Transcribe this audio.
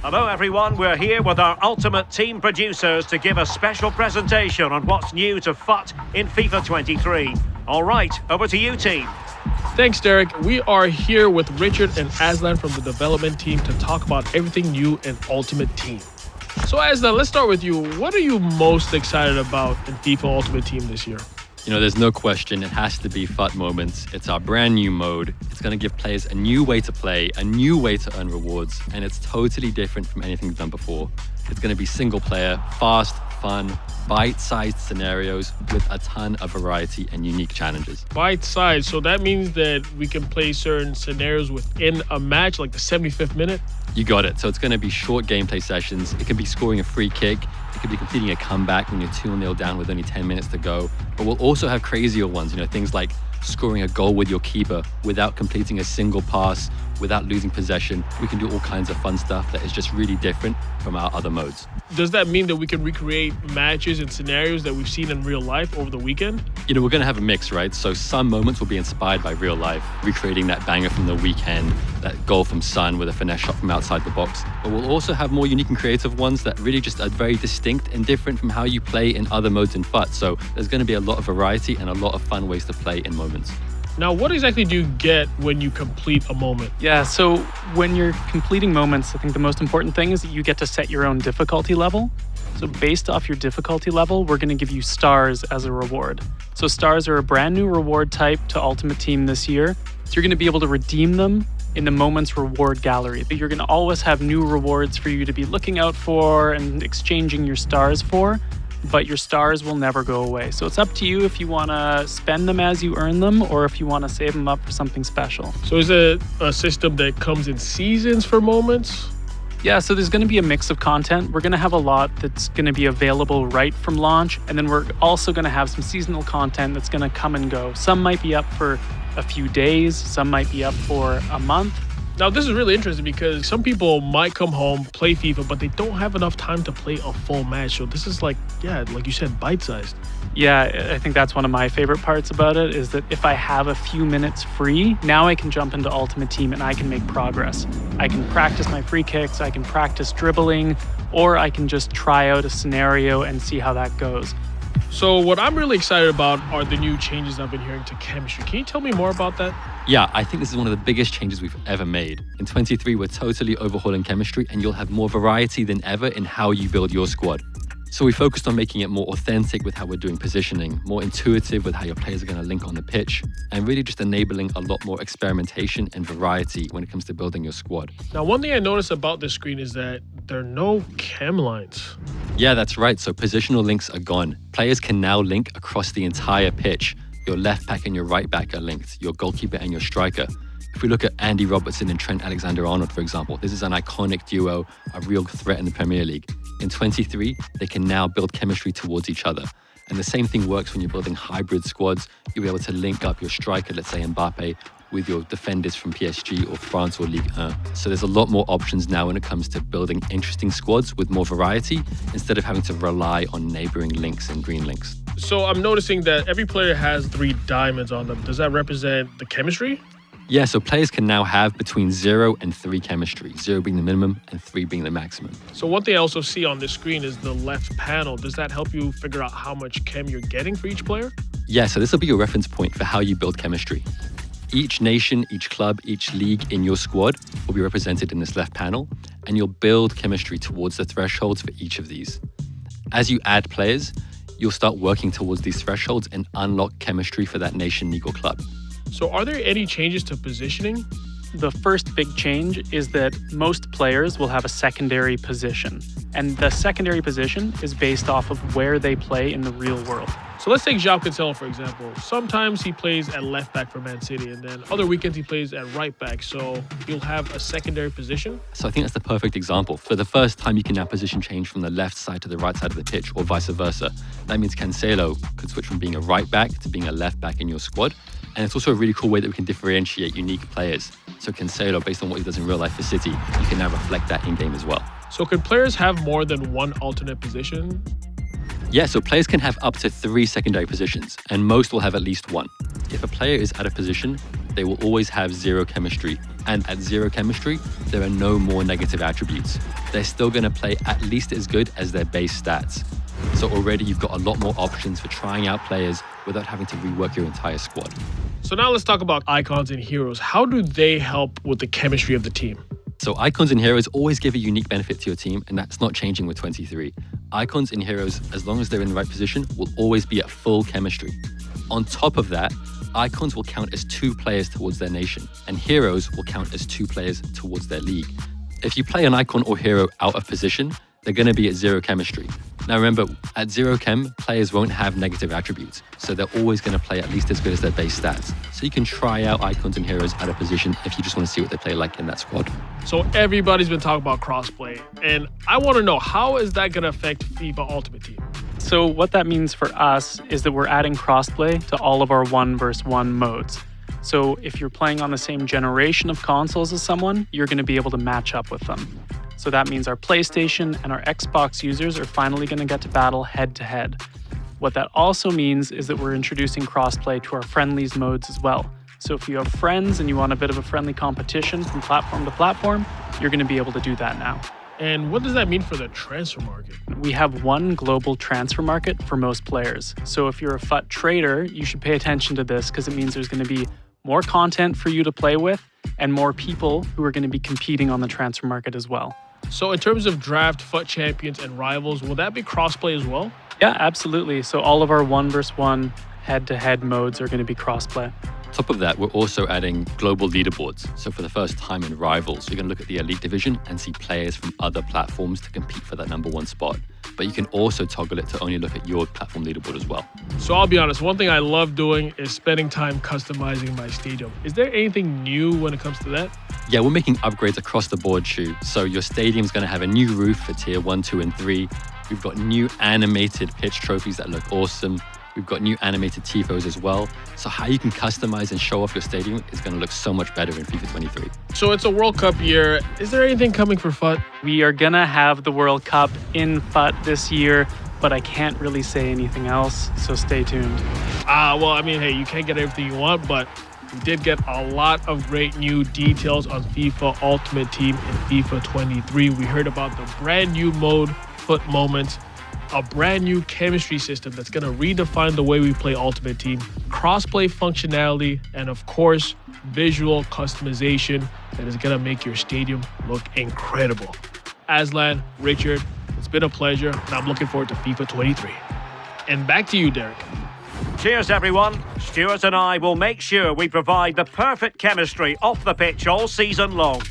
Hello everyone, we're here with our Ultimate Team producers to give a special presentation on what's new to FUT in FIFA 23. All right, over to you team. Thanks, Derek. We are here with Richard and Aslan from the development team to talk about everything new in Ultimate Team. So Aslan, let's start with you. What are you most excited about in FIFA Ultimate Team this year? You know, there's no question it has to be FUT Moments. It's our brand new mode. It's going to give players a new way to play, a new way to earn rewards, and it's totally different from anything we've done before. It's going to be single player, fast, fun, bite-sized scenarios with a ton of variety and unique challenges. Bite-sized, so that means that we can play certain scenarios within a match, like the 75th minute? You got it. So it's going to be short gameplay sessions. It can be scoring a free kick. It could be completing a comeback when you're 2-0 down with only 10 minutes to go. But we'll also have crazier ones, things like scoring a goal with your keeper without completing a single pass, without losing possession. We can do all kinds of fun stuff that is just really different from our other modes. Does that mean that we can recreate matches and scenarios that we've seen in real life over the weekend? We're going to have a mix, right? So some moments will be inspired by real life, recreating that banger from the weekend, that goal from Son with a finesse shot from outside the box. But we'll also have more unique and creative ones that really just are very distinct and different from how you play in other modes in FUT. So there's going to be a lot of variety and a lot of fun ways to play in moments. Now, what exactly do you get when you complete a moment? Yeah, so when you're completing moments, I think the most important thing is that you get to set your own difficulty level. So based off your difficulty level, we're going to give you stars as a reward. So stars are a brand new reward type to Ultimate Team this year. So you're going to be able to redeem them in the Moments reward gallery. You're going to always have new rewards for you to be looking out for and exchanging your stars for. But your stars will never go away. So it's up to you if you want to spend them as you earn them or if you want to save them up for something special. So is it a system that comes in seasons for moments? Yeah, so there's going to be a mix of content. We're going to have a lot that's going to be available right from launch. And then we're also going to have some seasonal content that's going to come and go. Some might be up for a few days. Some might be up for a month. Now, this is really interesting because some people might come home, play FIFA, but they don't have enough time to play a full match. So this is like you said, bite-sized. Yeah, I think that's one of my favorite parts about it is that if I have a few minutes free, now I can jump into Ultimate Team and I can make progress. I can practice my free kicks, I can practice dribbling, or I can just try out a scenario and see how that goes. So what I'm really excited about are the new changes I've been hearing to chemistry. Can you tell me more about that? Yeah, I think this is one of the biggest changes we've ever made. In 23, we're totally overhauling chemistry and you'll have more variety than ever in how you build your squad. So we focused on making it more authentic with how we're doing positioning, more intuitive with how your players are going to link on the pitch, and really just enabling a lot more experimentation and variety when it comes to building your squad. Now, one thing I noticed about this screen is that there are no chem lines. Yeah, that's right. So positional links are gone. Players can now link across the entire pitch. Your left back and your right back are linked, your goalkeeper and your striker. If we look at Andy Robertson and Trent Alexander-Arnold, for example, this is an iconic duo, a real threat in the Premier League. In 23, they can now build chemistry towards each other. And the same thing works when you're building hybrid squads. You'll be able to link up your striker, let's say Mbappe, with your defenders from PSG or France or Ligue 1. So there's a lot more options now when it comes to building interesting squads with more variety instead of having to rely on neighboring links and green links. So I'm noticing that every player has 3 diamonds on them. Does that represent the chemistry? Yeah, so players can now have between 0 and 3 chemistry, 0 being the minimum and 3 being the maximum. So one thing I also see on this screen is the left panel. Does that help you figure out how much chem you're getting for each player? Yeah, so this will be your reference point for how you build chemistry. Each nation, each club, each league in your squad will be represented in this left panel, and you'll build chemistry towards the thresholds for each of these. As you add players, you'll start working towards these thresholds and unlock chemistry for that nation, league, or club. So are there any changes to positioning? The first big change is that most players will have a secondary position. And the secondary position is based off of where they play in the real world. So let's take João Cancelo, for example. Sometimes he plays at left back for Man City, and then other weekends he plays at right back. So you'll have a secondary position. So I think that's the perfect example. For the first time, you can now position change from the left side to the right side of the pitch, or vice versa. That means Cancelo could switch from being a right back to being a left back in your squad. And it's also a really cool way that we can differentiate unique players. So Cancelo, based on what he does in real life for City, you can now reflect that in-game as well. So can players have more than one alternate position? Yeah, so players can have up to 3 secondary positions, and most will have at least one. If a player is out of position, they will always have zero chemistry. And at zero chemistry, there are no more negative attributes. They're still going to play at least as good as their base stats. So already you've got a lot more options for trying out players without having to rework your entire squad. So now let's talk about icons and heroes. How do they help with the chemistry of the team? So icons and heroes always give a unique benefit to your team, and that's not changing with 23. Icons and heroes, as long as they're in the right position, will always be at full chemistry. On top of that, icons will count as 2 players towards their nation, and heroes will count as 2 players towards their league. If you play an icon or hero out of position, they're going to be at zero chemistry. Now remember, at zero chem, players won't have negative attributes, so they're always going to play at least as good as their base stats. So you can try out icons and heroes out of position if you just want to see what they play like in that squad. So everybody's been talking about crossplay, and I want to know, how is that going to affect FIFA Ultimate Team? So what that means for us is that we're adding crossplay to all of our 1 versus 1 modes. So if you're playing on the same generation of consoles as someone, you're going to be able to match up with them. So that means our PlayStation and our Xbox users are finally going to get to battle head-to-head. What that also means is that we're introducing crossplay to our friendlies modes as well. So if you have friends and you want a bit of a friendly competition from platform to platform, you're going to be able to do that now. And what does that mean for the transfer market? We have one global transfer market for most players. So if you're a FUT trader, you should pay attention to this because it means there's going to be more content for you to play with and more people who are going to be competing on the transfer market as well. So in terms of draft, FUT champions, and rivals, will that be crossplay as well? Yeah, absolutely. So all of our 1 versus 1 head-to-head modes are going to be crossplay. Top of that, we're also adding global leaderboards. So for the first time in Rivals, you're going to look at the Elite Division and see players from other platforms to compete for that #1 spot. But you can also toggle it to only look at your platform leaderboard as well. So I'll be honest, one thing I love doing is spending time customizing my stadium. Is there anything new when it comes to that? Yeah, we're making upgrades across the board, Shu. So your stadium's going to have a new roof for tier 1, 2, and 3. We've got new animated pitch trophies that look awesome. We've got new animated tifos as well. So how you can customize and show off your stadium is going to look so much better in FIFA 23. So it's a World Cup year. Is there anything coming for FUT? We are going to have the World Cup in FUT this year, but I can't really say anything else, so stay tuned. Well, I mean, hey, you can't get everything you want, but we did get a lot of great new details on FIFA Ultimate Team in FIFA 23. We heard about the brand new mode, FUT Moments, a brand new chemistry system that's going to redefine the way we play Ultimate Team, crossplay functionality, and of course, visual customization that is going to make your stadium look incredible. Aslan, Richard, it's been a pleasure, and I'm looking forward to FIFA 23. And back to you, Derek. Cheers, everyone. Stuart and I will make sure we provide the perfect chemistry off the pitch all season long.